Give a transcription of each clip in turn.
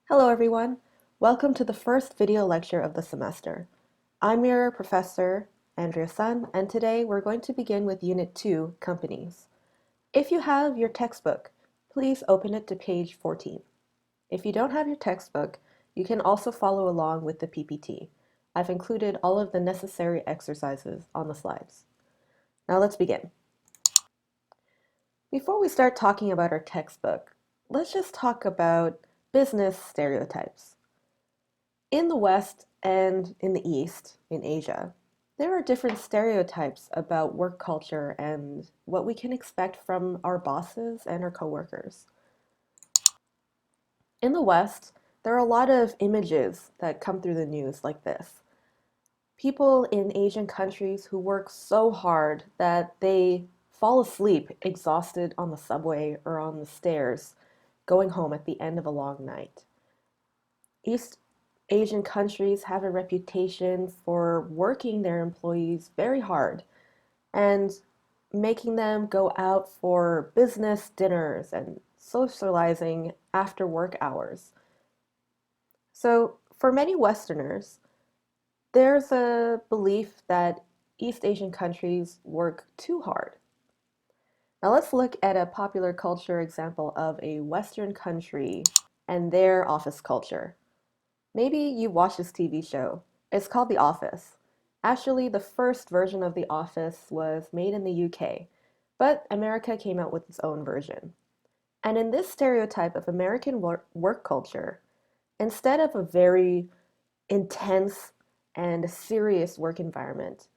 Hello everyone, welcome to the first video lecture of the semester. I'm your professor, Andrea Sun, and today we're going to begin with Unit 2, Companies. If you have your textbook, please open it to page 14. If you don't have your textbook, you can also follow along with the PPT. I've included all of the necessary exercises on the slides. Now let's begin. Before we start talking about our textbook, let's just talk about business stereotypes. In the West and in the East, in Asia, there are different stereotypes about work culture and what we can expect from our bosses and our coworkers. In the West, there are a lot of images that come through the news like this. People in Asian countries who work so hard that they fall asleep exhausted on the subway or on the stairs, going home at the end of a long night. East Asian countries have a reputation for working their employees very hard and making them go out for business dinners and socializing after work hours. So, for many Westerners, there's a belief that East Asian countries work too hard. Now, let's look at a popular culture example of a Western country and their office culture. Maybe you watch this TV show. It's called The Office. Actually, the first version of The Office was made in the UK, but America came out with its own version. And in this stereotype of American work culture, instead of a very intense and serious work environment,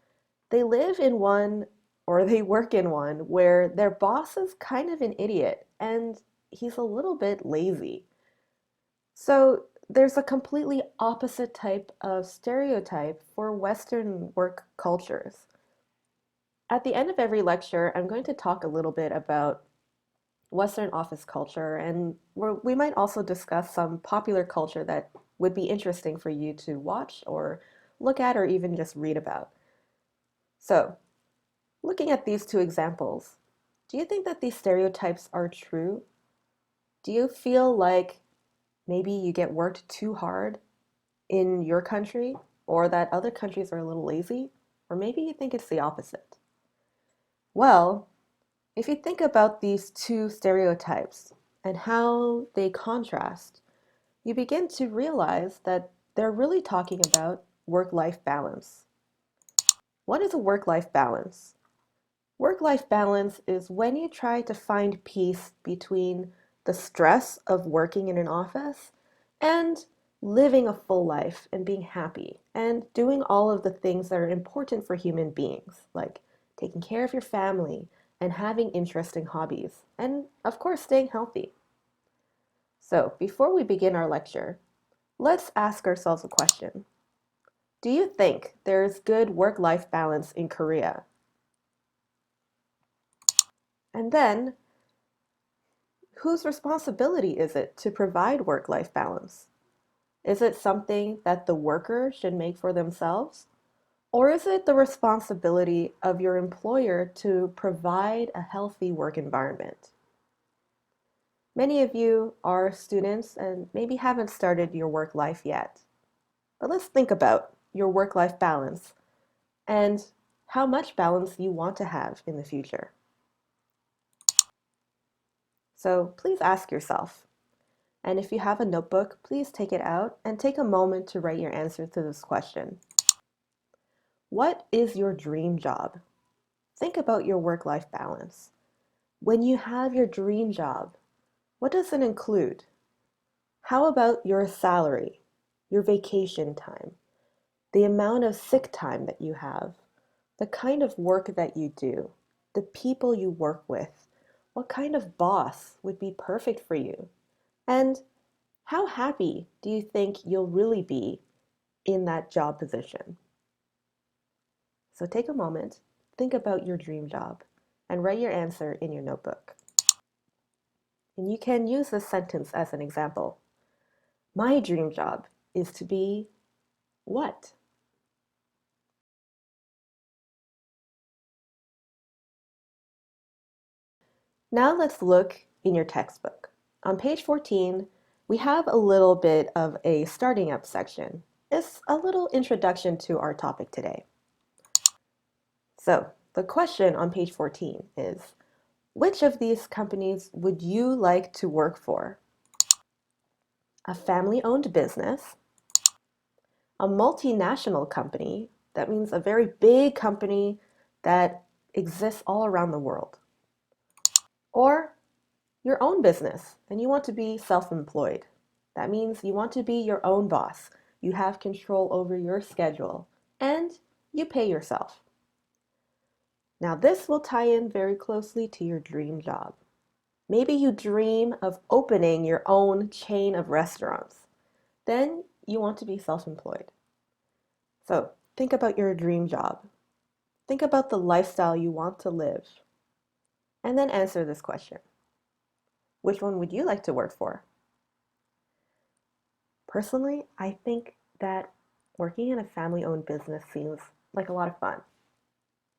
they live in one or they work in one where their boss is kind of an idiot and he's a little bit lazy. So there's a completely opposite type of stereotype for Western work cultures. At the end of every lecture, I'm going to talk a little bit about Western office culture, and we might also discuss some popular culture that would be interesting for you to watch or look at or even just read about. So, looking at these two examples, do you think that these stereotypes are true? Do you feel like maybe you get worked too hard in your country, or that other countries are a little lazy, or maybe you think it's the opposite? Well, if you think about these two stereotypes and how they contrast, you begin to realize that they're really talking about work-life balance. What is a work-life balance? Work-life balance is when you try to find peace between the stress of working in an office and living a full life and being happy and doing all of the things that are important for human beings, like taking care of your family and having interesting hobbies, and of course, staying healthy. So, before we begin our lecture, let's ask ourselves a question. Do you think there's good work-life balance in Korea? And then, whose responsibility is it to provide work-life balance? Is it something that the worker should make for themselves? Or is it the responsibility of your employer to provide a healthy work environment? Many of you are students and maybe haven't started your work life yet. But let's think about your work-life balance and how much balance you want to have in the future. So please ask yourself. And if you have a notebook, please take it out and take a moment to write your answer to this question. What is your dream job? Think about your work-life balance. When you have your dream job, what does it include? How about your salary, your vacation time, the amount of sick time that you have, the kind of work that you do, the people you work with, what kind of boss would be perfect for you, and how happy do you think you'll really be in that job position? So take a moment, think about your dream job, and write your answer in your notebook. And you can use this sentence as an example. My dream job is to be what? Now let's look in your textbook. On page 14, we have a little bit of a starting up section. It's a little introduction to our topic today. So the question on page 14 is, which of these companies would you like to work for? A family-owned business, a multinational company, that means a very big company that exists all around the world, or your own business and you want to be self-employed. That means you want to be your own boss. You have control over your schedule and you pay yourself. Now, this will tie in very closely to your dream job. Maybe you dream of opening your own chain of restaurants. Then you want to be self-employed. So think about your dream job. Think about the lifestyle you want to live. And then answer this question. Which one would you like to work for? Personally, I think that working in a family-owned business seems like a lot of fun.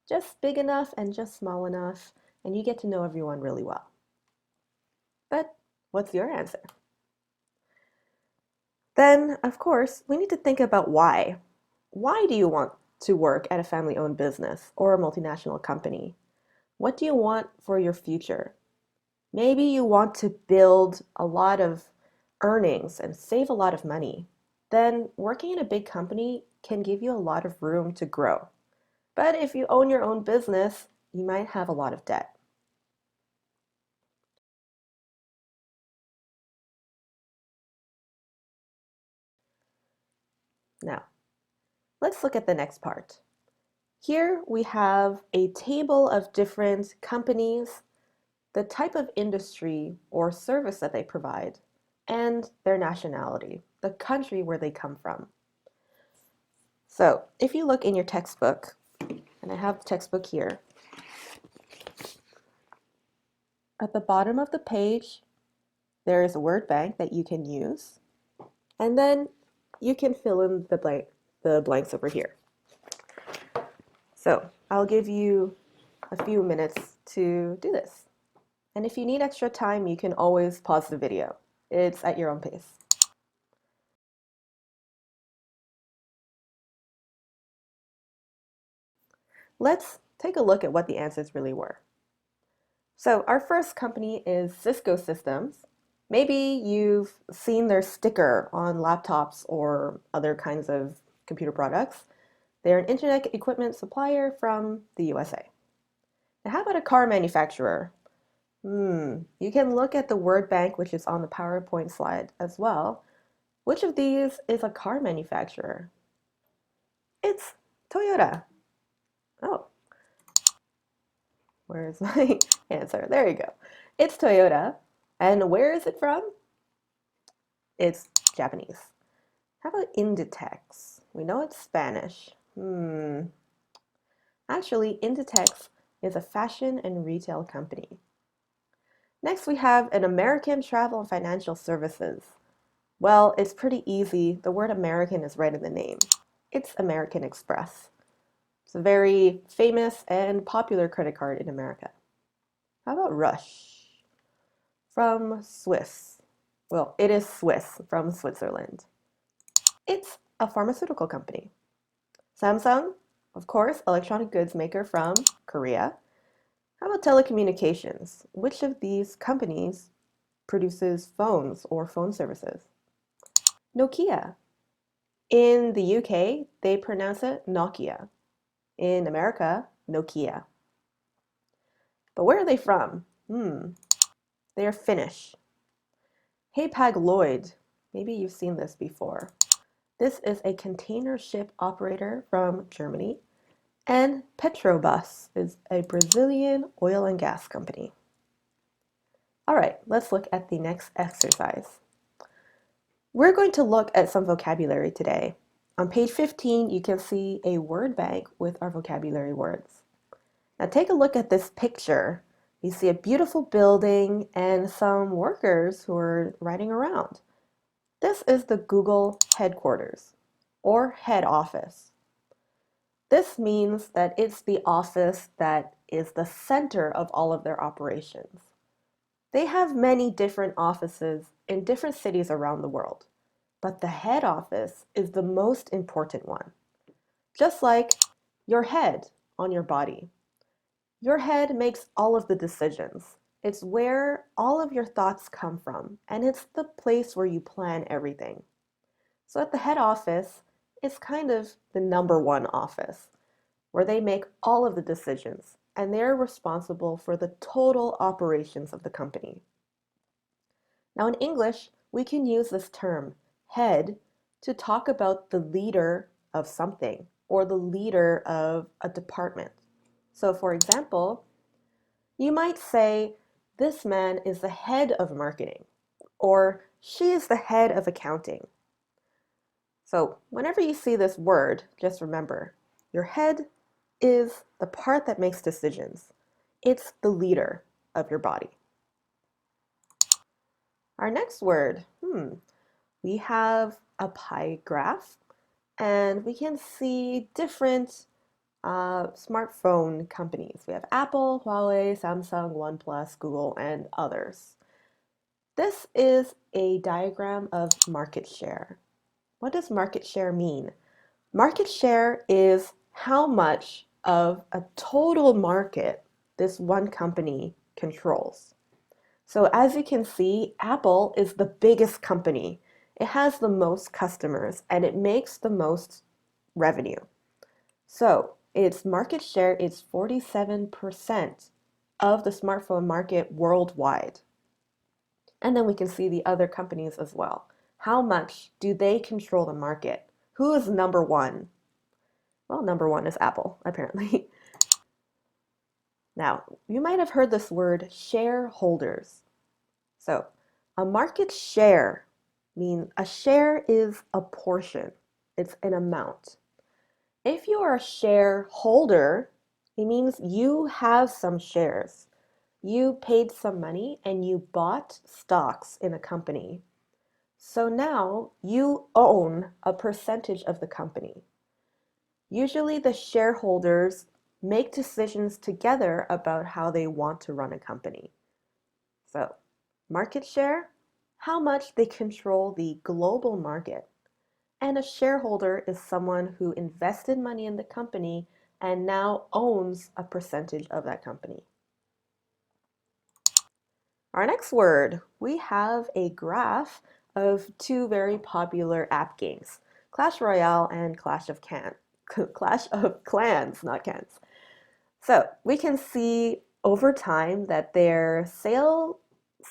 Just big enough and just small enough, and you get to know everyone really well. But what's your answer? Then, of course, we need to think about why. Why do you want to work at a family-owned business or a multinational company? What do you want for your future? Maybe you want to build a lot of earnings and save a lot of money. Then working in a big company can give you a lot of room to grow. But if you own your own business, you might have a lot of debt. Now, let's look at the next part. Here we have a table of different companies, the type of industry or service that they provide, and their nationality, the country where they come from. So if you look in your textbook, and I have the textbook here, at the bottom of the page, there is a word bank that you can use, and then you can fill in the blanks over here. So I'll give you a few minutes to do this. And if you need extra time, you can always pause the video. It's at your own pace. Let's take a look at what the answers really were. So our first company is Cisco Systems. Maybe you've seen their sticker on laptops or other kinds of computer products. They're an internet equipment supplier from the USA. Now, how about a car manufacturer? You can look at the word bank, which is on the PowerPoint slide as well. Which of these is a car manufacturer? It's Toyota. Oh, where's my answer? There you go. It's Toyota. And where is it from? It's Japanese. How about Inditex? We know it's Spanish. Actually, Inditex is a fashion and retail company. Next, we have an American travel and financial services. Well, it's pretty easy. The word American is right in the name. It's American Express. It's a very famous and popular credit card in America. How about Rush? From Swiss. Well, it is Swiss, from Switzerland. It's a pharmaceutical company. Samsung, of course, electronic goods maker from Korea. How about telecommunications? Which of these companies produces phones or phone services? Nokia. In the UK, they pronounce it Nokia. In America, Nokia. But where are they from? They are Finnish. Hapag-Lloyd. Maybe you've seen this before. This is a container ship operator from Germany. And Petrobras is a Brazilian oil and gas company. All right, let's look at the next exercise. We're going to look at some vocabulary today. On page 15, you can see a word bank with our vocabulary words. Now take a look at this picture. You see a beautiful building and some workers who are riding around. This is the Google headquarters or head office. This means that it's the office that is the center of all of their operations. They have many different offices in different cities around the world, but the head office is the most important one. Just like your head on your body. Your head makes all of the decisions. It's where all of your thoughts come from, and it's the place where you plan everything. So at the head office, it's kind of the number one office where they make all of the decisions and they're responsible for the total operations of the company. Now, in English, we can use this term, head, to talk about the leader of something or the leader of a department. So, for example, you might say, this man is the head of marketing, or she is the head of accounting. So, whenever you see this word, just remember your head is the part that makes decisions. It's the leader of your body. Our next word, we have a pie graph, and we can see different smartphone companies. We have Apple, Huawei, Samsung, OnePlus, Google, and others. This is a diagram of market share. What does market share mean? Market share is how much of a total market this one company controls. So as you can see, Apple is the biggest company. It has the most customers and it makes the most revenue. So its market share is 47% of the smartphone market worldwide. And then we can see the other companies as well. How much do they control the market? Who is number one? Well, number one is Apple, apparently. Now, you might have heard this word shareholders. So, a market share means a share is a portion, it's an amount. If you are a shareholder, it means you have some shares. You paid some money and you bought stocks in a company. So now you own a percentage of the company. Usually the shareholders make decisions together about how they want to run a company. So, market share, how much they control the global market. And a shareholder is someone who invested money in the company and now owns a percentage of that company. Our next word, we have a graph of two very popular app games, Clash Royale and Clash of Clans, not Cans. So we can see over time that their sales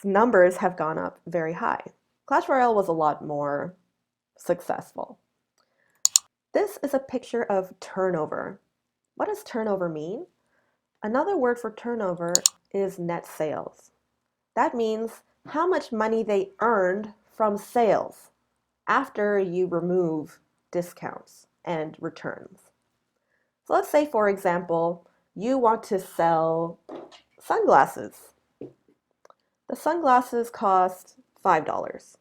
numbers have gone up very high. Clash Royale was a lot more successful. This is a picture of turnover. What does turnover mean? Another word for turnover is net sales. That means how much money they earned from sales after you remove discounts and returns. So let's say, for example, you want to sell sunglasses. The sunglasses cost $5.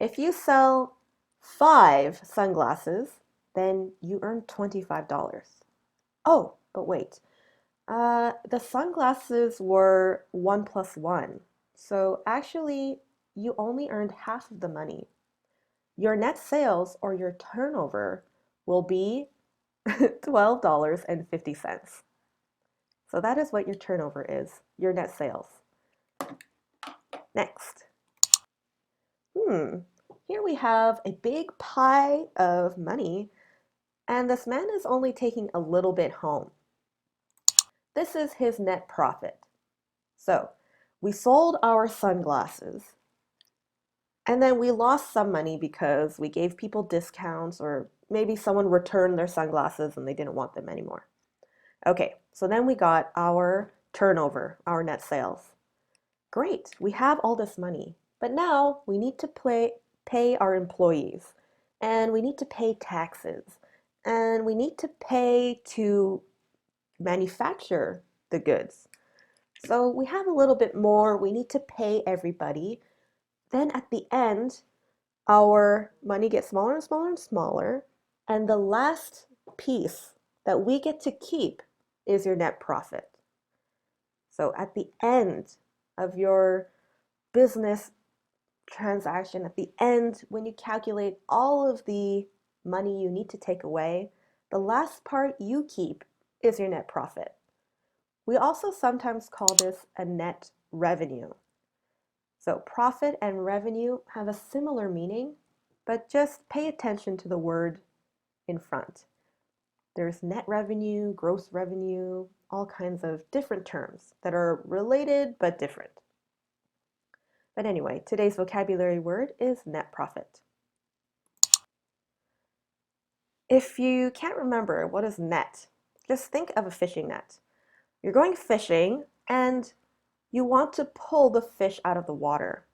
If you sell 5 sunglasses, then you earn $25. Oh, but wait. The sunglasses were 1 plus 1. So actually, you only earned half of the money. Your net sales or your turnover will be $12.50. So that is what your turnover is, your net sales. Next. Here we have a big pie of money, and this man is only taking a little bit home. This is his net profit. So we sold our sunglasses, and then we lost some money because we gave people discounts, or maybe someone returned their sunglasses and they didn't want them anymore. Okay, so then we got our turnover, our net sales. Great, we have all this money, but now we need to pay our employees, and we need to pay taxes, and we need to pay to manufacture the goods. So we have a little bit more, we need to pay everybody. Then at the end, our money gets smaller and smaller and smaller, and the last piece that we get to keep is your net profit. So at the end of your business transaction at the end, when you calculate all of the money you need to take away, the last part you keep is your net profit. We also sometimes call this a net revenue. So profit and revenue have a similar meaning, but just pay attention to the word in front. There's net revenue, gross revenue, all kinds of different terms that are related but different. But anyway, today's vocabulary word is net profit. If you can't remember what is net, just think of a fishing net. You're going fishing and you want to pull the fish out of the water.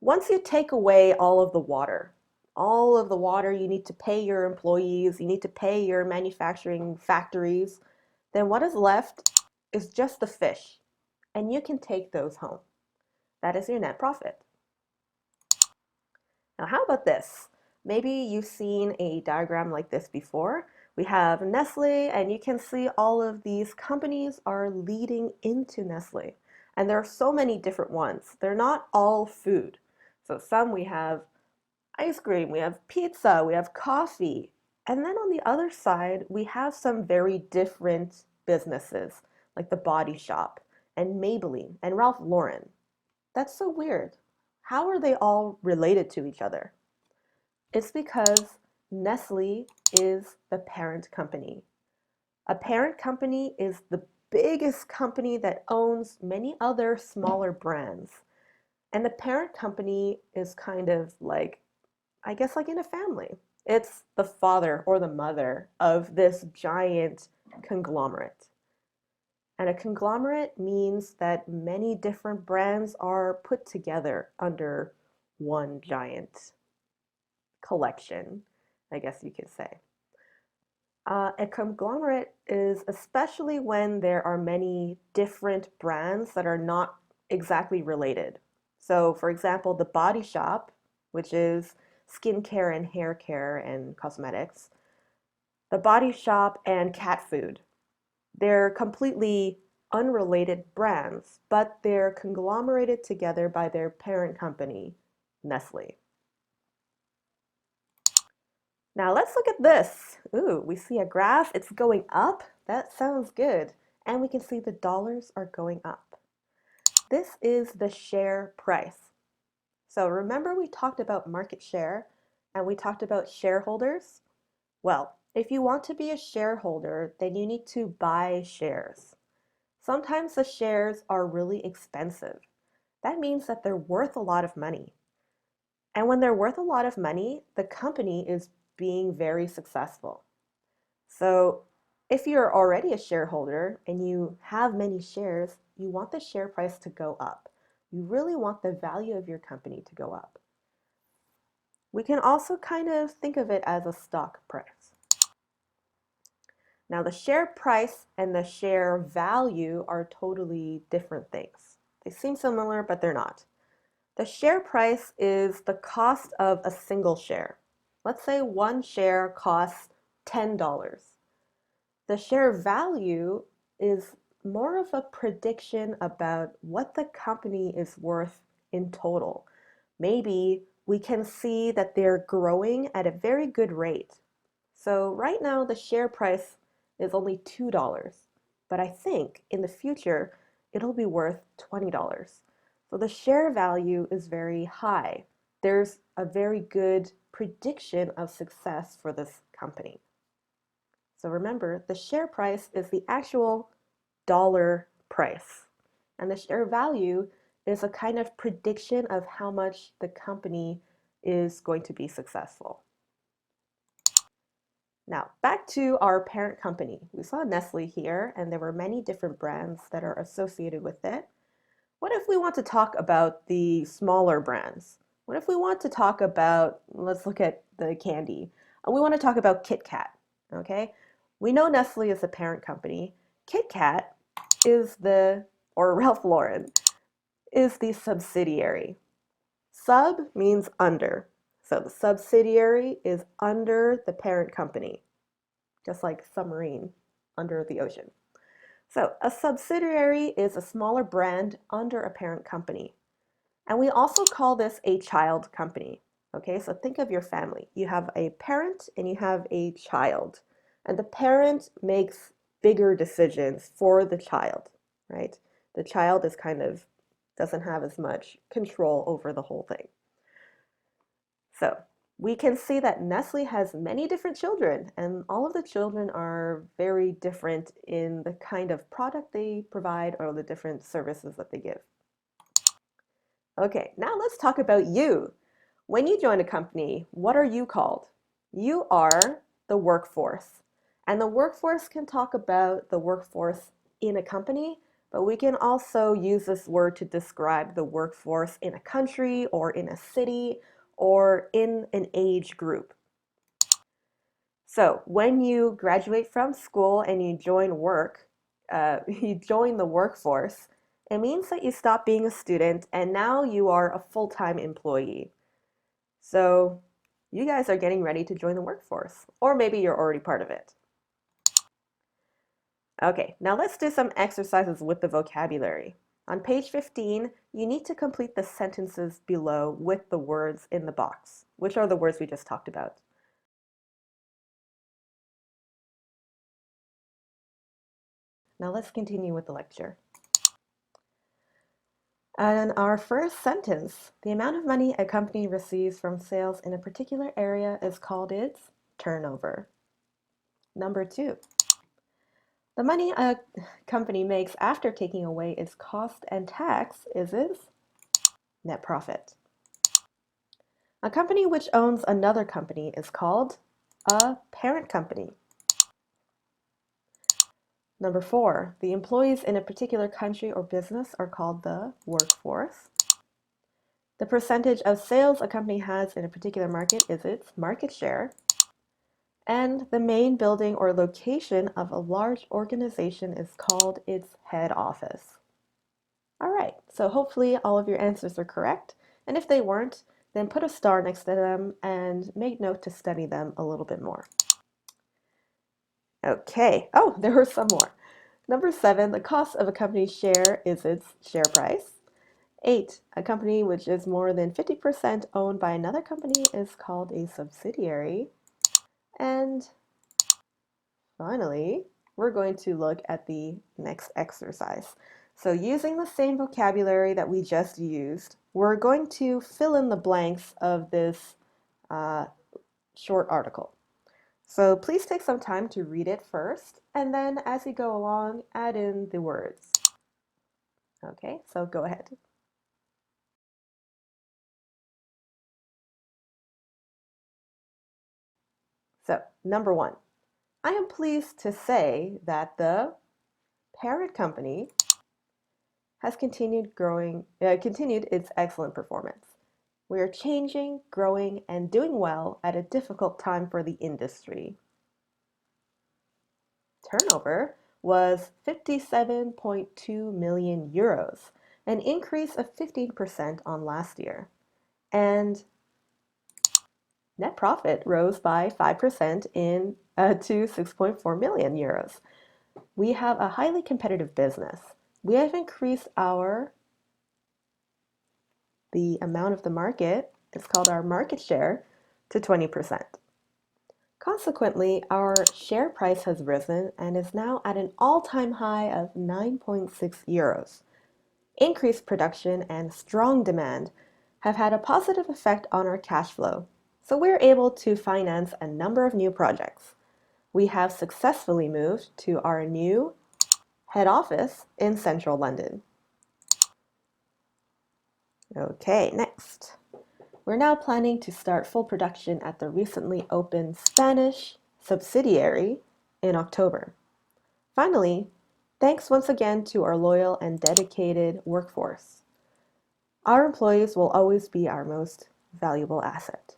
Once you take away all of the water you need to pay your employees, you need to pay your manufacturing factories, then what is left is just the fish, and you can take those home. That is your net profit. Now, how about this? Maybe you've seen a diagram like this before. We have Nestle, and you can see all of these companies are leading into Nestle. And there are so many different ones. They're not all food. So some we have ice cream, we have pizza, we have coffee. And then on the other side, we have some very different businesses, like the Body Shop, and Maybelline, and Ralph Lauren. That's so weird. How are they all related to each other? It's because Nestle is the parent company. A parent company is the biggest company that owns many other smaller brands. And the parent company is kind of like, I guess, like in a family. It's the father or the mother of this giant conglomerate. And a conglomerate means that many different brands are put together under one giant collection, I guess you could say. A conglomerate is especially when there are many different brands that are not exactly related. So, for example, the Body Shop, which is skincare and hair care and cosmetics, the Body Shop and cat food. They're completely unrelated brands, but they're conglomerated together by their parent company, Nestle. Now let's look at this. Ooh, we see a graph. It's going up. That sounds good. And we can see the dollars are going up. This is the share price. So remember we talked about market share and we talked about shareholders? Well, if you want to be a shareholder, then you need to buy shares. Sometimes the shares are really expensive. That means that they're worth a lot of money. And when they're worth a lot of money, the company is being very successful. So if you're already a shareholder and you have many shares, you want the share price to go up. You really want the value of your company to go up. We can also kind of think of it as a stock price. Now, the share price and the share value are totally different things. They seem similar, but they're not. The share price is the cost of a single share. Let's say one share costs $10. The share value is more of a prediction about what the company is worth in total. Maybe we can see that they're growing at a very good rate. So right now the share price is only $2, but I think in the future it'll be worth $20. So the share value is very high. There's a very good prediction of success for this company. So remember, the share price is the actual dollar price, and the share value is a kind of prediction of how much the company is going to be successful. Now, back to our parent company. We saw Nestle here, and there were many different brands that are associated with it. What if we want to talk about the smaller brands? What if we want to talk about, let's look at the candy. We want to talk about Kit Kat, okay? We know Nestle is the parent company. Kit Kat is or Ralph Lauren, is the subsidiary. Sub means under. So the subsidiary is under the parent company, just like submarine under the ocean. So a subsidiary is a smaller brand under a parent company. And we also call this a child company. Okay, so think of your family. You have a parent and you have a child. And the parent makes bigger decisions for the child, right? The child is kind of doesn't have as much control over the whole thing. So we can see that Nestle has many different children, and all of the children are very different in the kind of product they provide or the different services that they give. Okay, now let's talk about you. When you join a company, what are you called? You are the workforce. And the workforce can talk about the workforce in a company, but we can also use this word to describe the workforce in a country or in a city or in an age group. So when you graduate from school and you join work, you join the workforce, it means that you stop being a student and now you are a full-time employee. So you guys are getting ready to join the workforce, or maybe you're already part of it. Okay, now let's do some exercises with the vocabulary. On page 15, you need to complete the sentences below with the words in the box, which are the words we just talked about. Now let's continue with the lecture. And our first sentence, the amount of money a company receives from sales in a particular area is called its turnover. Number 2, the money a company makes after taking away its cost and tax is its net profit. A company which owns another company is called a parent company. Number 4, the employees in a particular country or business are called the workforce. The percentage of sales a company has in a particular market is its market share. And the main building or location of a large organization is called its head office. All right, so hopefully all of your answers are correct. And if they weren't, then put a star next to them and make note to study them a little bit more. Okay, oh, there were some more. Number 7, the cost of a company's share is its share price. 8, a company which is more than 50% owned by another company is called a subsidiary. And finally, we're going to look at the next exercise. So using the same vocabulary that we just used, we're going to fill in the blanks of this short article. So please take some time to read it first, and then as you go along, add in the words. Okay, so go ahead. So, number 1, I am pleased to say that the parent company has continued its excellent performance. We are changing, growing, and doing well at a difficult time for the industry. Turnover was 57.2 million euros, an increase of 15% on last year. And net profit rose by 5% to 6.4 million euros. We have a highly competitive business. We have increased the amount of the market, it's called our market share, to 20%. Consequently, our share price has risen and is now at an all-time high of 9.6 euros. Increased production and strong demand have had a positive effect on our cash flow, so we're able to finance a number of new projects. We have successfully moved to our new head office in central London. Okay, next. We're now planning to start full production at the recently opened Spanish subsidiary in October. Finally, thanks once again to our loyal and dedicated workforce. Our employees will always be our most valuable asset.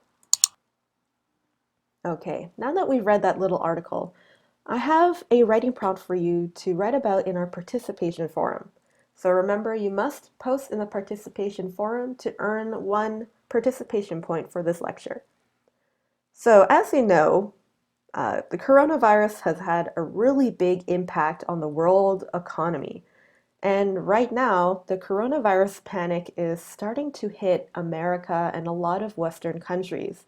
Okay, now that we've read that little article, I have a writing prompt for you to write about in our participation forum. So remember, you must post in the participation forum to earn 1 participation point for this lecture. So as you know, the coronavirus has had a really big impact on the world economy. And right now, the coronavirus panic is starting to hit America and a lot of Western countries.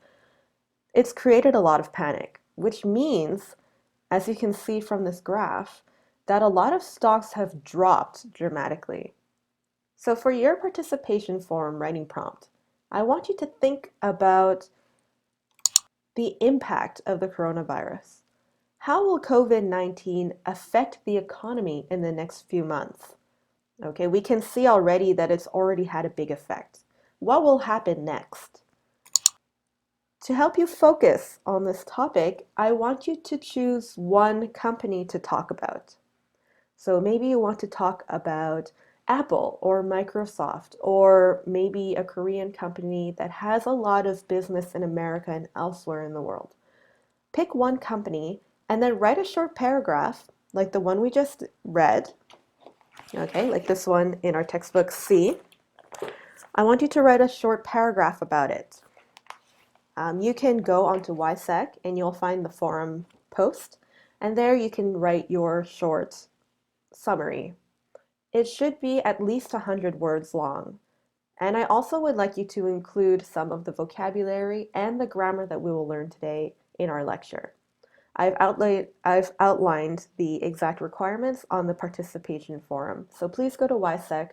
It's created a lot of panic, which means, as you can see from this graph, that a lot of stocks have dropped dramatically. So for your participation forum writing prompt, I want you to think about the impact of the coronavirus. How will COVID-19 affect the economy in the next few months? Okay, we can see already that it's already had a big effect. What will happen next? To help you focus on this topic, I want you to choose one company to talk about. So maybe you want to talk about Apple or Microsoft, or maybe a Korean company that has a lot of business in America and elsewhere in the world. Pick one company and then write a short paragraph like the one we just read, okay, like this one in our textbook C. I want you to write a short paragraph about it. You can go onto YSEC and you'll find the forum post, and there you can write your short summary. It should be at least 100 words long. And I also would like you to include some of the vocabulary and the grammar that we will learn today in our lecture. I've outlined the exact requirements on the participation forum. So please go to YSEC,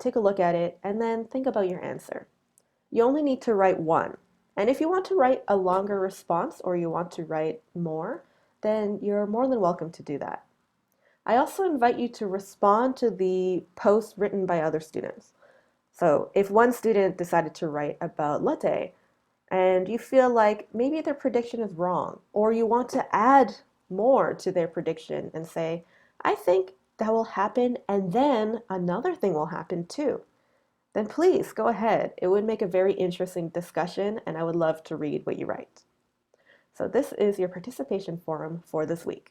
take a look at it, and then think about your answer. You only need to write one. And if you want to write a longer response or you want to write more, then you're more than welcome to do that. I also invite you to respond to the posts written by other students. So if one student decided to write about latte and you feel like maybe their prediction is wrong, or you want to add more to their prediction and say, I think that will happen and then another thing will happen too, then please go ahead. It would make a very interesting discussion and I would love to read what you write. So this is your participation forum for this week.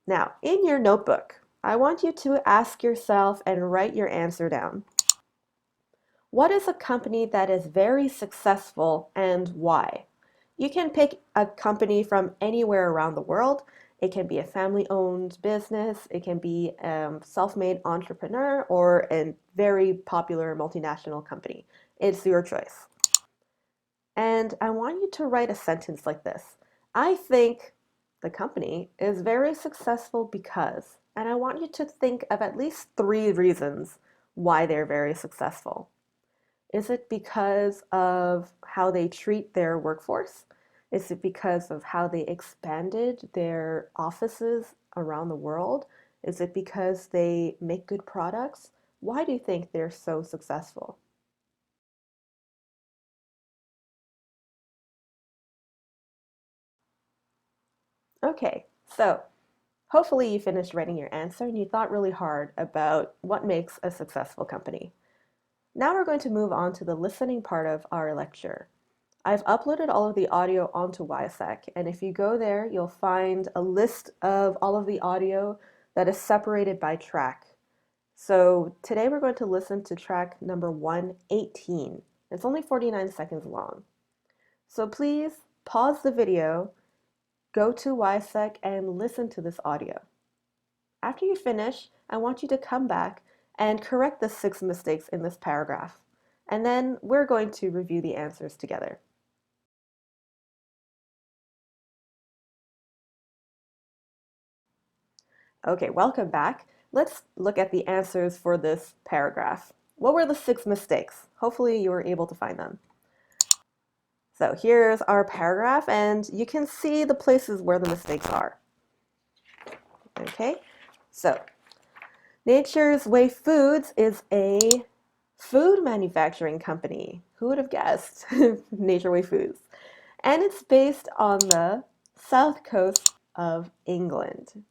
Now, in your notebook, I want you to ask yourself and write your answer down. What is a company that is very successful and why? You can pick a company from anywhere around the world. It can be a family-owned business, it can be a self-made entrepreneur, or a very popular multinational company. It's your choice. And I want you to write a sentence like this. I think the company is very successful because, and I want you to think of at least 3 reasons why they're very successful. Is it because of how they treat their workforce? Is it because of how they expanded their offices around the world? Is it because they make good products? Why do you think they're so successful? Okay, so hopefully you finished writing your answer and you thought really hard about what makes a successful company. Now we're going to move on to the listening part of our lecture. I've uploaded all of the audio onto YSEC, and if you go there, you'll find a list of all of the audio that is separated by track. So today we're going to listen to track number 118. It's only 49 seconds long. So please pause the video, go to YSEC, and listen to this audio. After you finish, I want you to come back and correct the 6 mistakes in this paragraph. And then we're going to review the answers together. Okay, welcome back. Let's look at the answers for this paragraph. What were the 6 mistakes? Hopefully you were able to find them. So here's our paragraph, and you can see the places where the mistakes are. Okay, so Nature's Way Foods is a food manufacturing company. Who would have guessed? Nature Way Foods. And it's based on the south coast of England.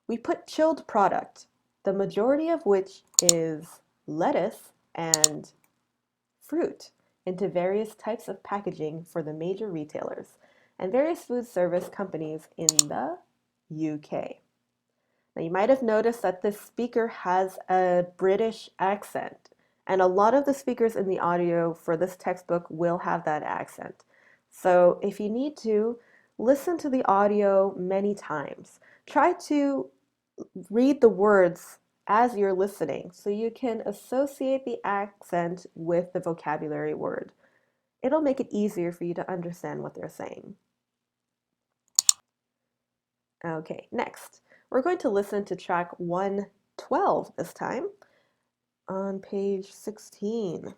We put chilled product, the majority of which is lettuce and fruit, into various types of packaging for the major retailers and various food service companies in the UK. Now, you might have noticed that this speaker has a British accent, and a lot of the speakers in the audio for this textbook will have that accent. So if you need to, listen to the audio many times. Try to read the words as you're listening so you can associate the accent with the vocabulary word. It'll make it easier for you to understand what they're saying. Okay, next, we're going to listen to track 112 this time on page 16.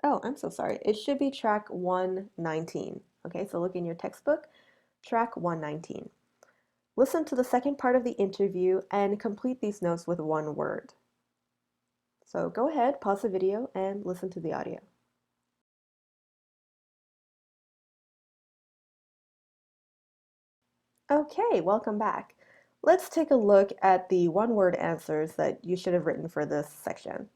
Oh, I'm so sorry. It should be track 119. Okay, so look in your textbook, track 119. Listen to the second part of the interview and complete these notes with one word. So go ahead, pause the video, and listen to the audio. Okay, welcome back. Let's take a look at the one-word answers that you should have written for this section.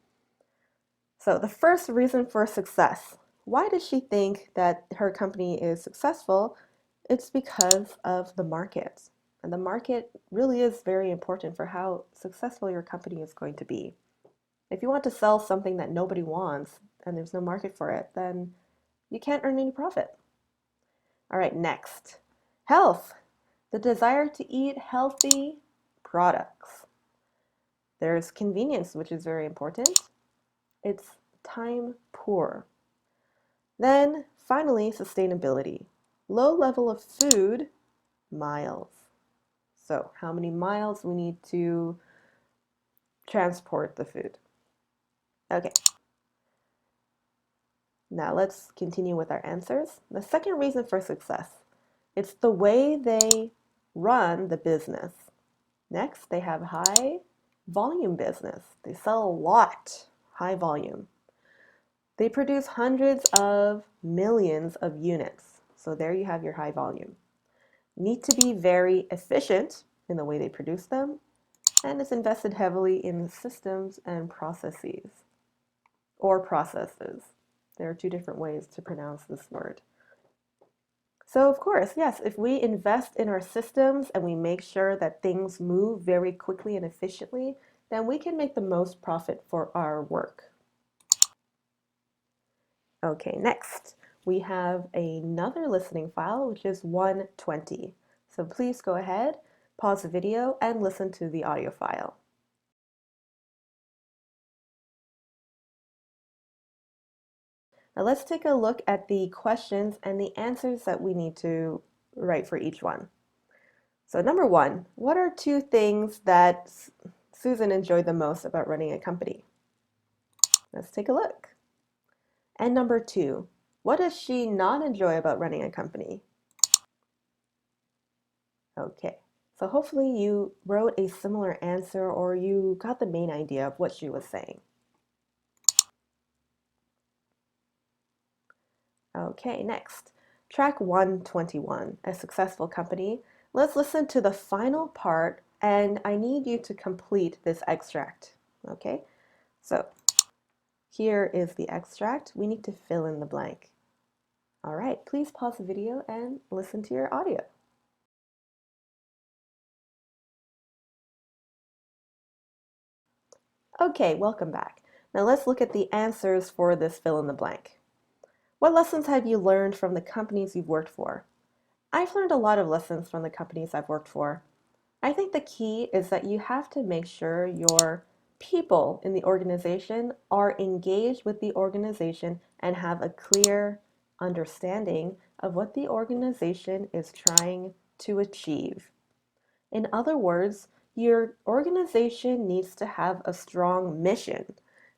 So the first reason for success. Why does she think that her company is successful? It's because of the market. And the market really is very important for how successful your company is going to be. If you want to sell something that nobody wants and there's no market for it, then you can't earn any profit. All right, next. Health. The desire to eat healthy products. There's convenience, which is very important. It's time poor. Then finally, sustainability. Low level of food, miles. So how many miles we need to transport the food. Okay. Now let's continue with our answers. The second reason for success. It's the way they run the business. Next, they have high volume business. They sell a lot, high volume. They produce hundreds of millions of units. So there you have your high volume. Need to be very efficient in the way they produce them, and it's invested heavily in systems and processes, or processes. There are two different ways to pronounce this word. So of course, yes, if we invest in our systems and we make sure that things move very quickly and efficiently, then we can make the most profit for our work. Okay, next, we have another listening file, which is 120. So please go ahead, pause the video, and listen to the audio file. Now let's take a look at the questions and the answers that we need to write for each one. So number one, what are two things that Susan enjoyed the most about running a company? Let's take a look. And number two, what does she not enjoy about running a company? Okay, so hopefully you wrote a similar answer or you got the main idea of what she was saying. Okay, next, track 121, a successful company. Let's listen to the final part and I need you to complete this extract. Okay, so here is the extract. We need to fill in the blank. All right, please pause the video and listen to your audio. Okay, welcome back. Now let's look at the answers for this fill in the blank. What lessons have you learned from the companies you've worked for? I've learned a lot of lessons from the companies I've worked for. I think the key is that you have to make sure your people in the organization are engaged with the organization and have a clear understanding of what the organization is trying to achieve. In other words, your organization needs to have a strong mission,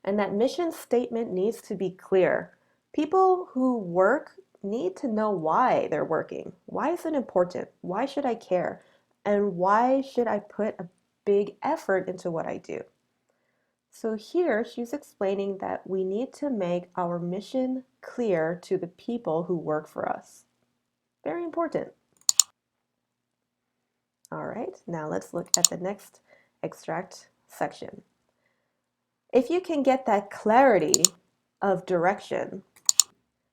and that mission statement needs to be clear. People who work need to know why they're working. Why is it important? Why should I care? And why should I put a big effort into what I do? So here she's explaining that we need to make our mission clear to the people who work for us. Very important. All right, now let's look at the next extract section. If you can get that clarity of direction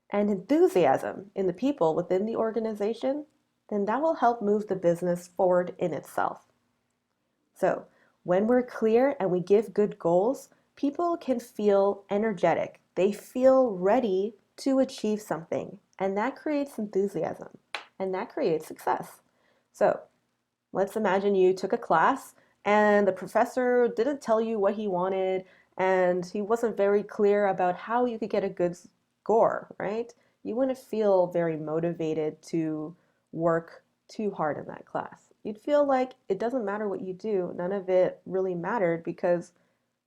and enthusiasm in the people within the organization, then that will help move the business forward in itself. So when we're clear and we give good goals, people can feel energetic. They feel ready to achieve something, and that creates enthusiasm, and that creates success. So Let's imagine you took a class and the professor didn't tell you what he wanted and he wasn't very clear about how you could get a good score, right? You wouldn't feel very motivated to work too hard in that class. You'd feel like it doesn't matter what you do, none of it really mattered because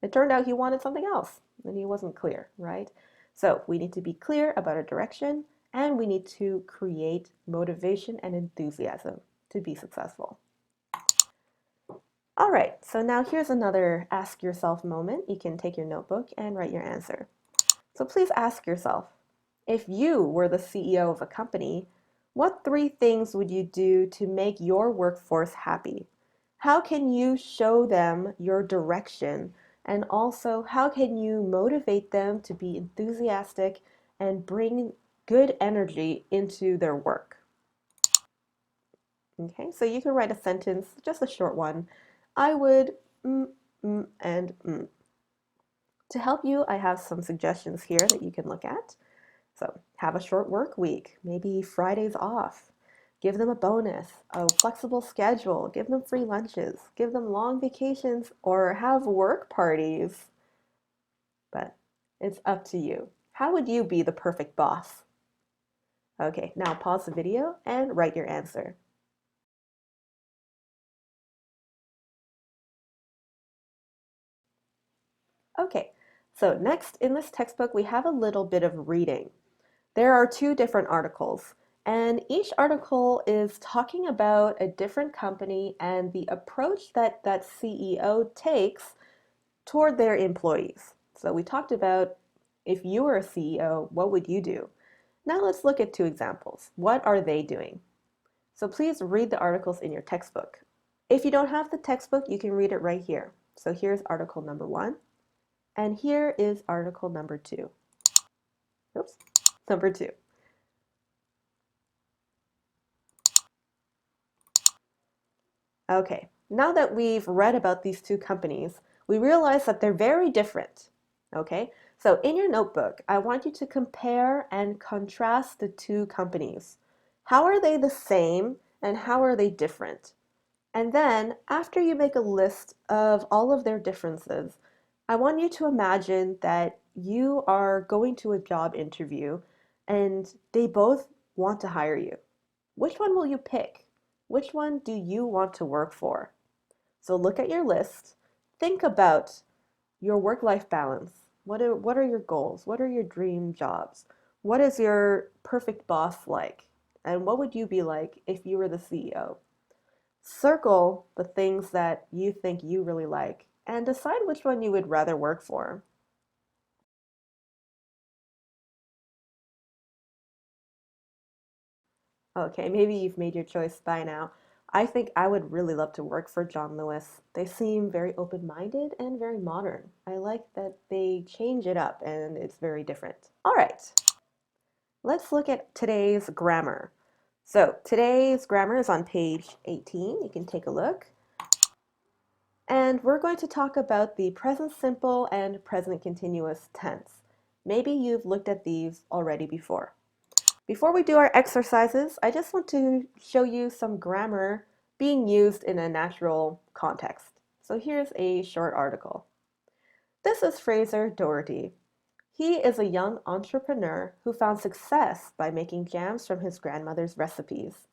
it turned out he wanted something else and he wasn't clear, right? So we need to be clear about our direction and we need to create motivation and enthusiasm to be successful. All right, so now here's another ask yourself moment. You can take your notebook and write your answer. So please ask yourself, if you were the CEO of a company, what three things would you do to make your workforce happy? How can you show them your direction? And also, how can you motivate them to be enthusiastic and bring good energy into their work? Okay, so you can write a sentence, just a short one. I would, and mm. To help you, I have some suggestions here that you can look at. So have a short work week, maybe Fridays off. Give them a bonus, a flexible schedule, give them free lunches, give them long vacations, or have work parties. But it's up to you. How would you be the perfect boss? Okay, now pause the video and write your answer. Okay, so next in this textbook, we have a little bit of reading. There are two different articles, and each article is talking about a different company and the approach that that CEO takes toward their employees. So we talked about if you were a CEO, what would you do? Now let's look at two examples. What are they doing? So please read the articles in your textbook. If you don't have the textbook, you can read it right here. So here's article number 1, and here is article number 2. Oops, number 2. Okay, now that we've read about these two companies, we realize that they're very different. Okay, so in your notebook, I want you to compare and contrast the two companies. How are they the same and how are they different? And then, after you make a list of all of their differences, I want you to imagine that you are going to a job interview and they both want to hire you. Which one will you pick? Which one do you want to work for? So look at your list. Think about your work-life balance. What are your goals? What are your dream jobs? What is your perfect boss like? And what would you be like if you were the CEO? Circle the things that you think you really like and decide which one you would rather work for. Okay, maybe you've made your choice by now. I think I would really love to work for John Lewis. They seem very open-minded and very modern. I like that they change it up and it's very different. All right, let's look at today's grammar. So today's grammar is on page 18. You can take a look. And we're going to talk about the present simple and present continuous tense. Maybe you've looked at these already before. Before we do our exercises, I just want to show you some grammar being used in a natural context. So here's a short article. This is Fraser Doherty. He is a young entrepreneur who found success by making jams from his grandmother's recipes.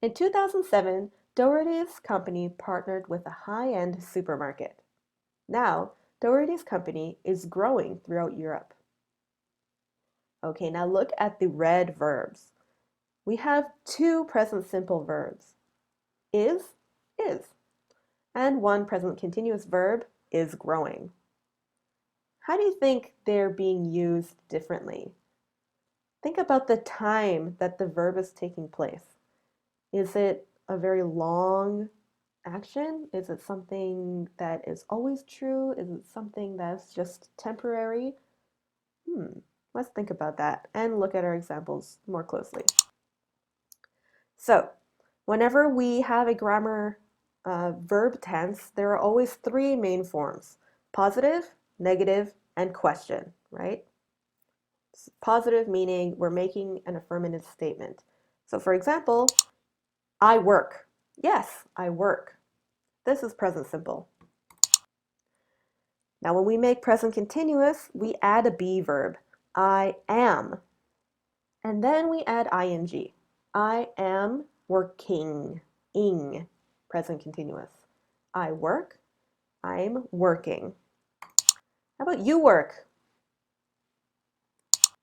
In 2007, Doherty's company partnered with a high-end supermarket. Now, Doherty's company is growing throughout Europe. Okay, now look at the red verbs. We have two present simple verbs, is, and one present continuous verb, is growing. How do you think they're being used differently? Think about the time that the verb is taking place. Is it a very long action? Is it something that is always true? Is it something that's just temporary? Let's think about that and look at our examples more closely. So, whenever we have a grammar verb tense, there are always three main forms: positive, negative, and question, right? Positive meaning we're making an affirmative statement. So, for example, I work. Yes, I work. This is present simple. Now when we make present continuous, we add a be verb. I am. And then we add ing. I am working. Ing. Present continuous. I work. I'm working. How about you work?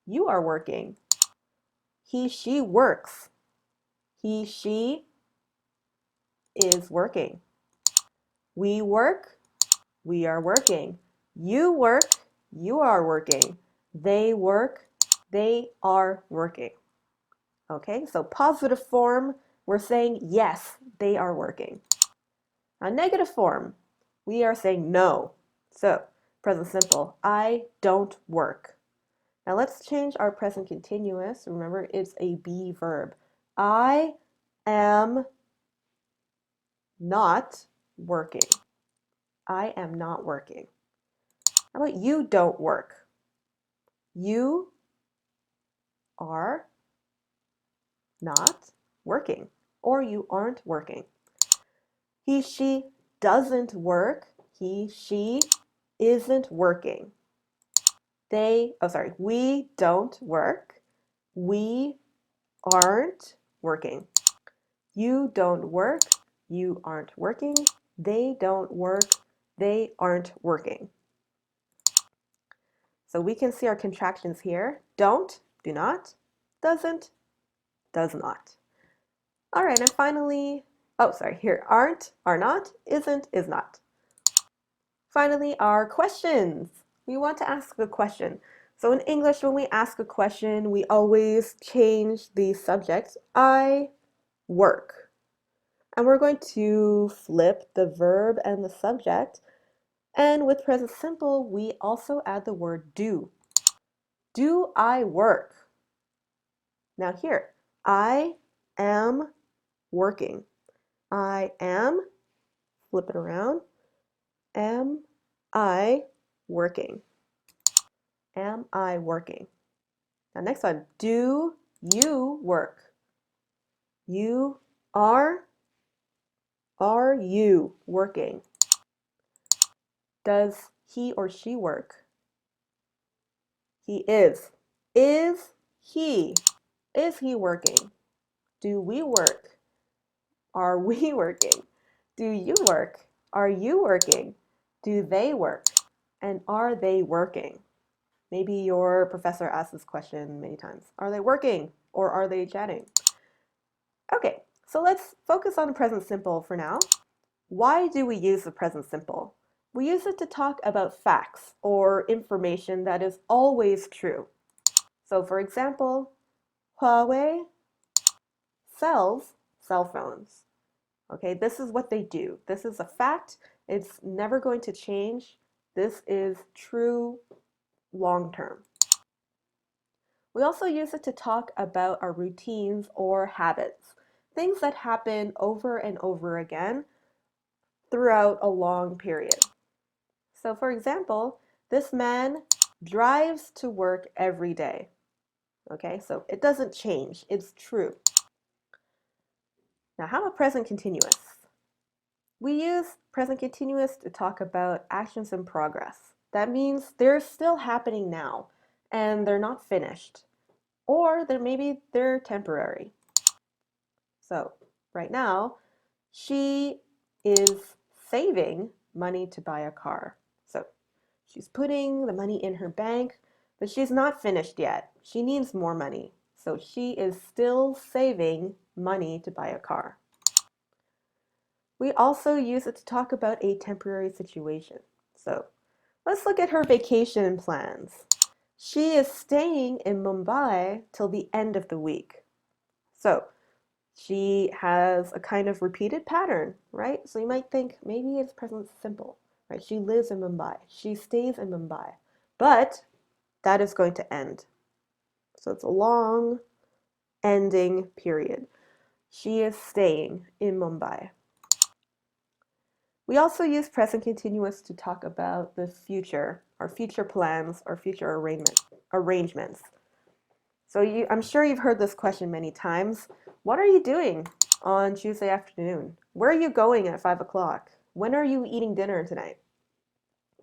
You are working. He, she works. He, she is working. We work. We are working. You work. You are working. They work. They are working. Okay, so positive form, we're saying yes, they are working. Now negative form, we are saying no. So present simple, I don't work. Now let's change our present continuous. Remember, it's a be verb. I am not working. I am not working. How about you don't work? You are not working, or you aren't working. He, she doesn't work. He, she isn't working. We don't work. We aren't working. You don't work. You aren't working. They don't work. They aren't working. So we can see our contractions here. Don't, do not. Doesn't, does not. All right, and finally, here, aren't, are not, isn't, is not. Finally, our questions. We want to ask a question. So in English, when we ask a question, we always change the subject. I work. And we're going to flip the verb and the subject. And with present simple, we also add the word do. Do I work? Now here, I am working. I am, flip it around, am I working? Am I working? Now next one, do you work? You are you working? Does he or she work? He is. Is he working? Do we work? Are we working? Do you work? Are you working? Do they work? And are they working? Maybe your professor asked this question many times. Are they working or are they chatting? Okay, so let's focus on the present simple for now. Why do we use the present simple? We use it to talk about facts or information that is always true. So for example, Huawei sells cell phones. Okay, this is what they do. This is a fact. It's never going to change. This is true long term. We also use it to talk about our routines or habits, things that happen over and over again throughout a long period. So for example, this man drives to work every day. Okay, so it doesn't change, it's true. Now how about present continuous? We use present continuous to talk about actions in progress. That means they're still happening now and they're not finished, or maybe they're temporary. So right now, she is saving money to buy a car. So she's putting the money in her bank, but she's not finished yet. She needs more money. So she is still saving money to buy a car. We also use it to talk about a temporary situation. So let's look at her vacation plans. She is staying in Mumbai till the end of the week. So she has a kind of repeated pattern, right? So you might think maybe it's present simple, right? She lives in Mumbai. She stays in Mumbai. But that is going to end. So it's a long ending period. She is staying in Mumbai. We also use present continuous to talk about the future, our future plans, our future arrangements. So I'm sure you've heard this question many times. What are you doing? on Tuesday afternoon? Where are you going at 5 o'clock? When are you eating dinner tonight?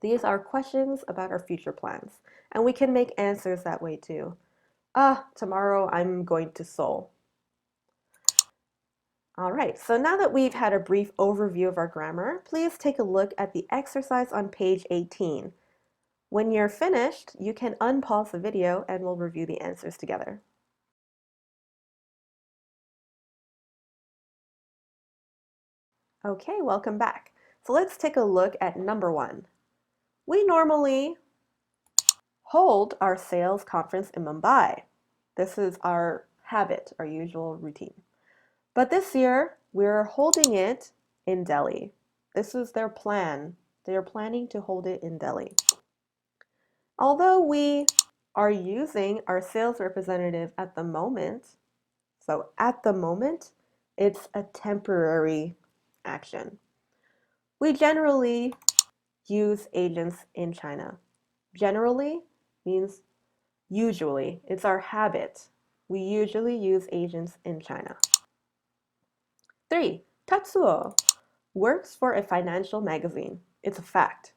These are questions about our future plans, and we can make answers that way too. Tomorrow I'm going to Seoul. All right, so now that we've had a brief overview of our grammar, please take a look at the exercise on page 18. When you're finished, you can unpause the video and we'll review the answers together. Okay, welcome back. So let's take a look at number 1. We normally hold our sales conference in Mumbai. This is our habit, our usual routine. But this year, we're holding it in Delhi. This is their plan. They are planning to hold it in Delhi. Although we are using our sales representative at the moment, so at the moment, it's a temporary action. We generally use agents in China. Generally means usually. It's our habit. We usually use agents in China. 3. Tatsuo works for a financial magazine. It's a fact.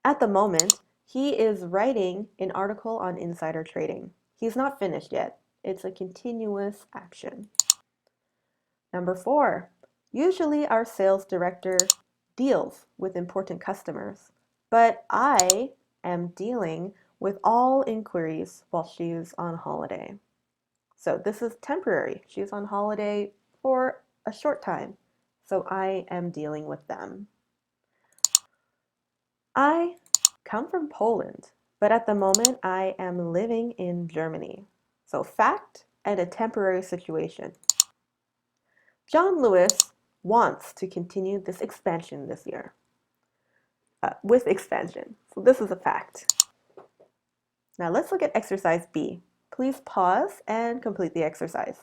At the moment, he is writing an article on insider trading. He's not finished yet. It's a continuous action. Number 4. Usually our sales director deals with important customers, but I am dealing with all inquiries while she's on holiday. So this is temporary. She's on holiday for a short time, so I am dealing with them. I come from Poland, but at the moment I am living in Germany. So fact and a temporary situation. John Lewis wants to continue this expansion this year. With expansion. So this is a fact. Now let's look at exercise B. Please pause and complete the exercise.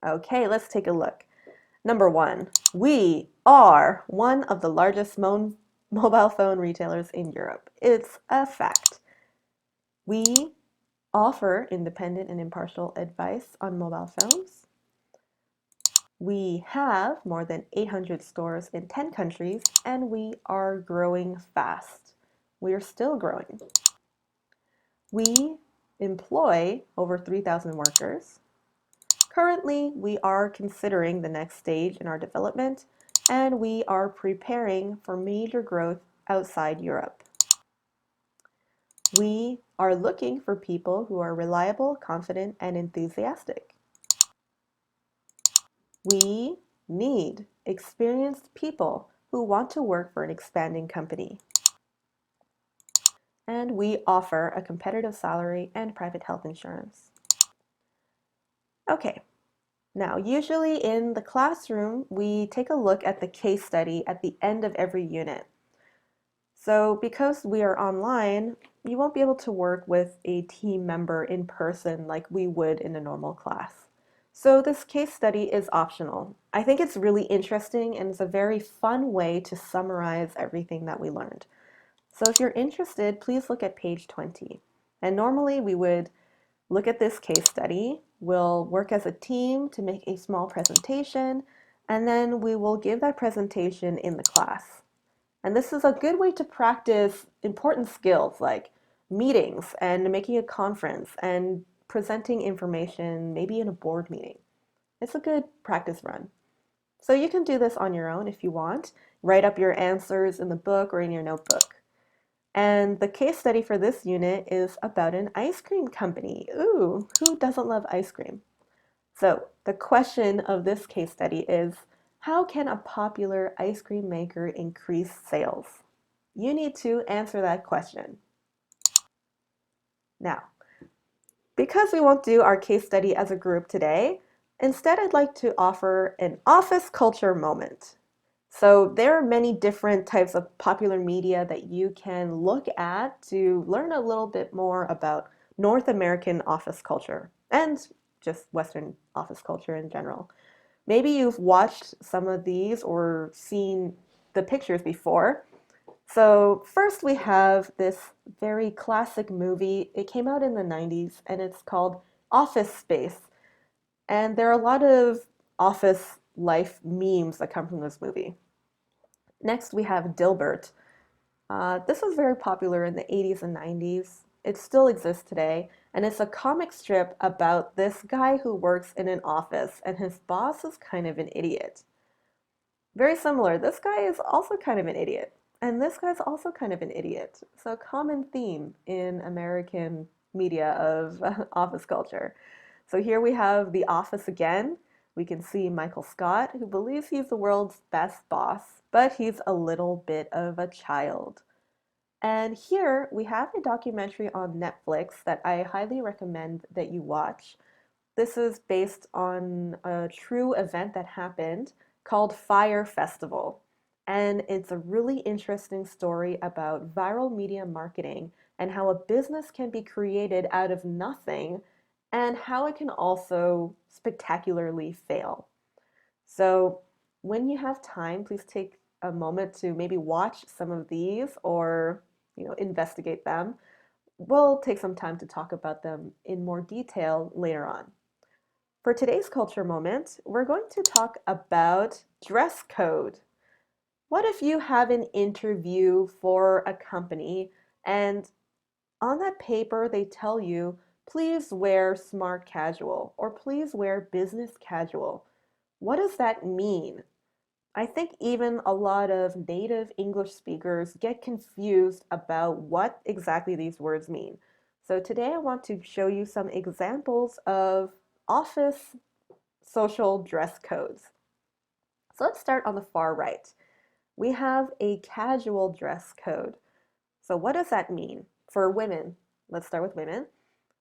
Okay, let's take a look. Number 1, we are one of the largest mobile phone retailers in Europe. It's a fact. We offer independent and impartial advice on mobile phones. We have more than 800 stores in 10 countries, and we are growing fast. We are still growing. We employ over 3,000 workers. Currently, we are considering the next stage in our development, and we are preparing for major growth outside Europe. We are looking for people who are reliable, confident, and enthusiastic. We need experienced people who want to work for an expanding company. And we offer a competitive salary and private health insurance. Okay, now usually in the classroom, we take a look at the case study at the end of every unit. So because we are online, you won't be able to work with a team member in person like we would in a normal class. So this case study is optional. I think it's really interesting and it's a very fun way to summarize everything that we learned. So if you're interested, please look at page 20. And normally we would look at this case study, we'll work as a team to make a small presentation, and then we will give that presentation in the class. And this is a good way to practice important skills like meetings and making a conference and presenting information, maybe in a board meeting. It's a good practice run. So you can do this on your own if you want. Write up your answers in the book or in your notebook. And the case study for this unit is about an ice cream company. Ooh, who doesn't love ice cream? So the question of this case study is, how can a popular ice cream maker increase sales? You need to answer that question. Now, because we won't do our case study as a group today, instead I'd like to offer an office culture moment. So there are many different types of popular media that you can look at to learn a little bit more about North American office culture and just Western office culture in general. Maybe you've watched some of these or seen the pictures before. So, first we have this very classic movie. It came out in the 90s and it's called Office Space. And there are a lot of office life memes that come from this movie. Next, we have Dilbert. This was very popular in the 80s and 90s. It still exists today, and it's a comic strip about this guy who works in an office, and his boss is kind of an idiot. Very similar, this guy is also kind of an idiot, and this guy's also kind of an idiot. So, a common theme in American media of office culture. So, here we have The Office again. We can see Michael Scott, who believes he's the world's best boss, but he's a little bit of a child. And here we have a documentary on Netflix that I highly recommend that you watch. This is based on a true event that happened called Fire Festival. And it's a really interesting story about viral media marketing and how a business can be created out of nothing and how it can also spectacularly fail. So, when you have time, please take a moment to maybe watch some of these or, investigate them. We'll take some time to talk about them in more detail later on. For today's culture moment, we're going to talk about dress code. What if you have an interview for a company and on that paper they tell you, please wear smart casual or please wear business casual? What does that mean? I think even a lot of native English speakers get confused about what exactly these words mean. So today I want to show you some examples of office social dress codes. So let's start on the far right. We have a casual dress code. So what does that mean? For women, let's start with women.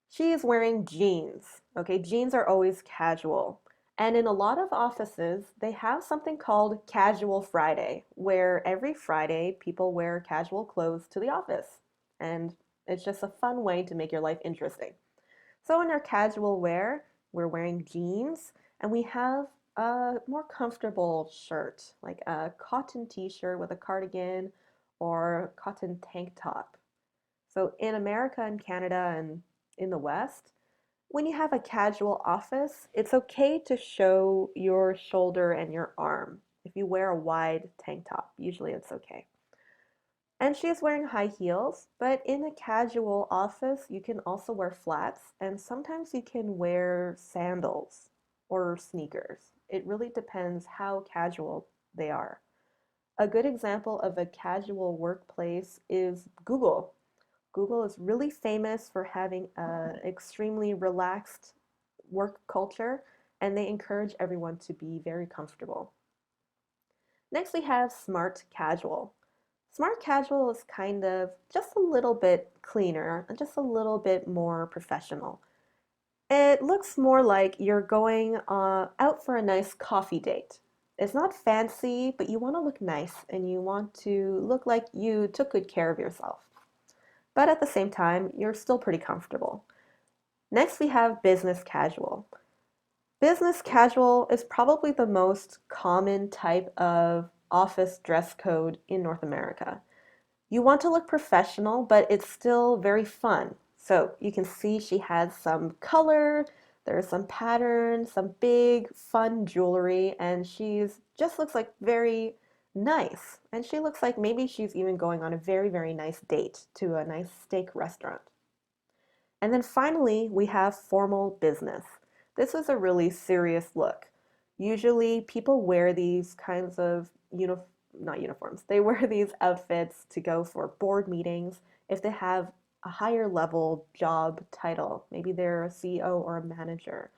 She is wearing jeans. Okay, jeans are always casual. And in a lot of offices, they have something called Casual Friday, where every Friday people wear casual clothes to the office. And it's just a fun way to make your life interesting. So in our casual wear, we're wearing jeans and we have a more comfortable shirt, like a cotton t-shirt with a cardigan or cotton tank top. So in America and Canada and in the West, when you have a casual office, it's okay to show your shoulder and your arm. If you wear a wide tank top, usually it's okay. And she is wearing high heels, but in a casual office, you can also wear flats, and sometimes you can wear sandals or sneakers. It really depends how casual they are. A good example of a casual workplace is Google. Google is really famous for having an extremely relaxed work culture, and they encourage everyone to be very comfortable. Next, we have smart casual. Smart casual is kind of just a little bit cleaner and just a little bit more professional. It looks more like you're going out for a nice coffee date. It's not fancy, but you want to look nice and you want to look like you took good care of yourself. But at the same time, you're still pretty comfortable. Next, we have business casual. Business casual is probably the most common type of office dress code in North America. You want to look professional, but it's still very fun. So you can see she has some color, there's some pattern, some big fun jewelry, and she's just looks like very nice. And she looks like maybe she's even going on a very, very nice date to a nice steak restaurant. And then finally, we have formal business. This is a really serious look. Usually people wear these kinds of not uniforms. They wear these outfits to go for board meetings if they have a higher level job title. Maybe they're a CEO or a manager.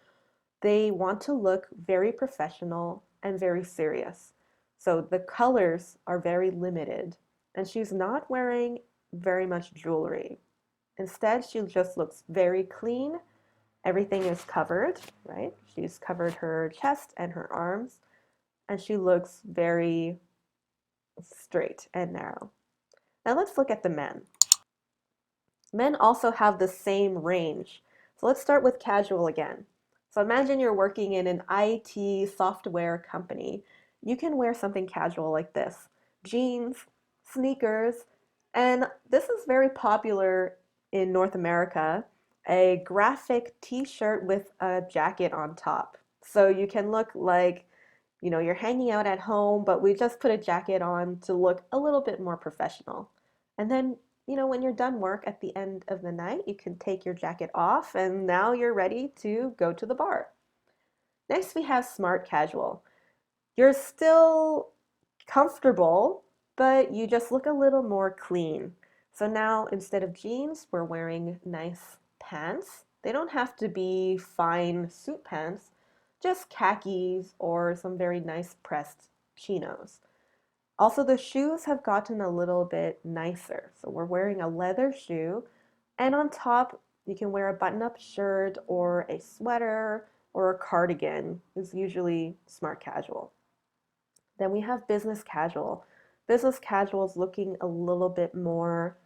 They want to look very professional and very serious. So the colors are very limited, and she's not wearing very much jewelry. Instead, she just looks very clean. Everything is covered, right? She's covered her chest and her arms, and she looks very straight and narrow. Now let's look at the men. Men also have the same range. So let's start with casual again. So imagine you're working in an IT software company. You can wear something casual like this: jeans, sneakers, and this is very popular in North America, a graphic t-shirt with a jacket on top. So you can look like, you're hanging out at home, but we just put a jacket on to look a little bit more professional. And then, when you're done work at the end of the night, you can take your jacket off and now you're ready to go to the bar. Next, we have smart casual. You're still comfortable, but you just look a little more clean. So now instead of jeans, we're wearing nice pants. They don't have to be fine suit pants, just khakis or some very nice pressed chinos. Also, the shoes have gotten a little bit nicer. So we're wearing a leather shoe, and on top, you can wear a button-up shirt or a sweater or a cardigan. It's usually smart casual. Then we have business casual. Business casual is looking a little bit more,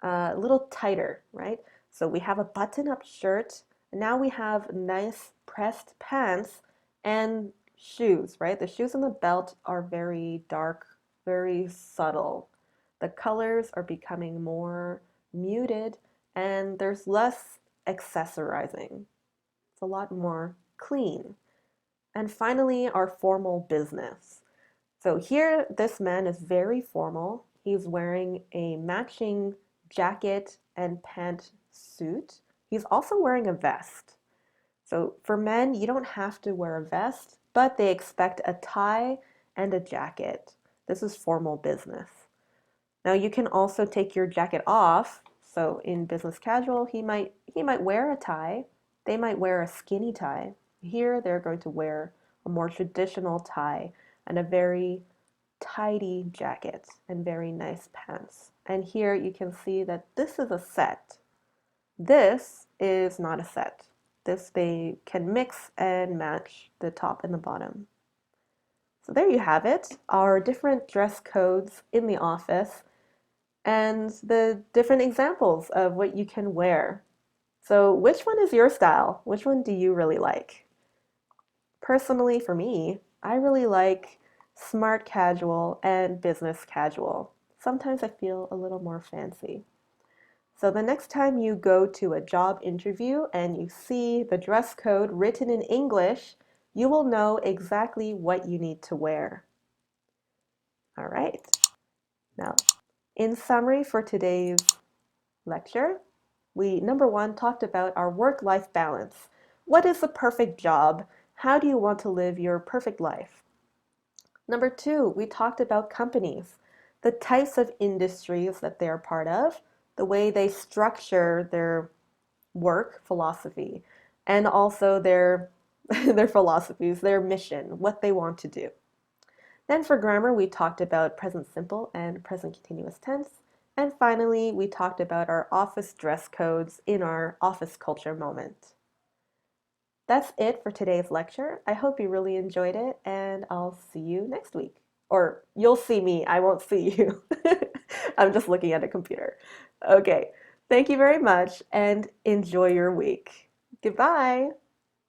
a little tighter, right? So we have a button-up shirt. And now we have nice pressed pants and shoes, right? The shoes and the belt are very dark, very subtle. The colors are becoming more muted and there's less accessorizing. It's a lot more clean. And finally, our formal business. So here, this man is very formal. He's wearing a matching jacket and pant suit. He's also wearing a vest. So for men, you don't have to wear a vest, but they expect a tie and a jacket. This is formal business. Now you can also take your jacket off. So in business casual, he might wear a tie. They might wear a skinny tie. Here they're going to wear a more traditional tie and a very tidy jacket and very nice pants. And here you can see that this is a set. This is not a set. This they can mix and match the top and the bottom. So there you have it, our different dress codes in the office and the different examples of what you can wear. So which one is your style? Which one do you really like? Personally, for me, I really like smart casual and business casual. Sometimes I feel a little more fancy. So the next time you go to a job interview and you see the dress code written in English, you will know exactly what you need to wear. All right. Now, in summary for today's lecture, we, number one, talked about our work-life balance. What is the perfect job? How do you want to live your perfect life? Number two, we talked about companies, the types of industries that they're part of, the way they structure their work philosophy, and also their, their philosophies, their mission, what they want to do. Then for grammar, we talked about present simple and present continuous tense. And finally, we talked about our office dress codes in our office culture moment. That's it for today's lecture. I hope you really enjoyed it, and I'll see you next week. Or you'll see me, I won't see you. I'm just looking at a computer. Okay, thank you very much, and enjoy your week. Goodbye.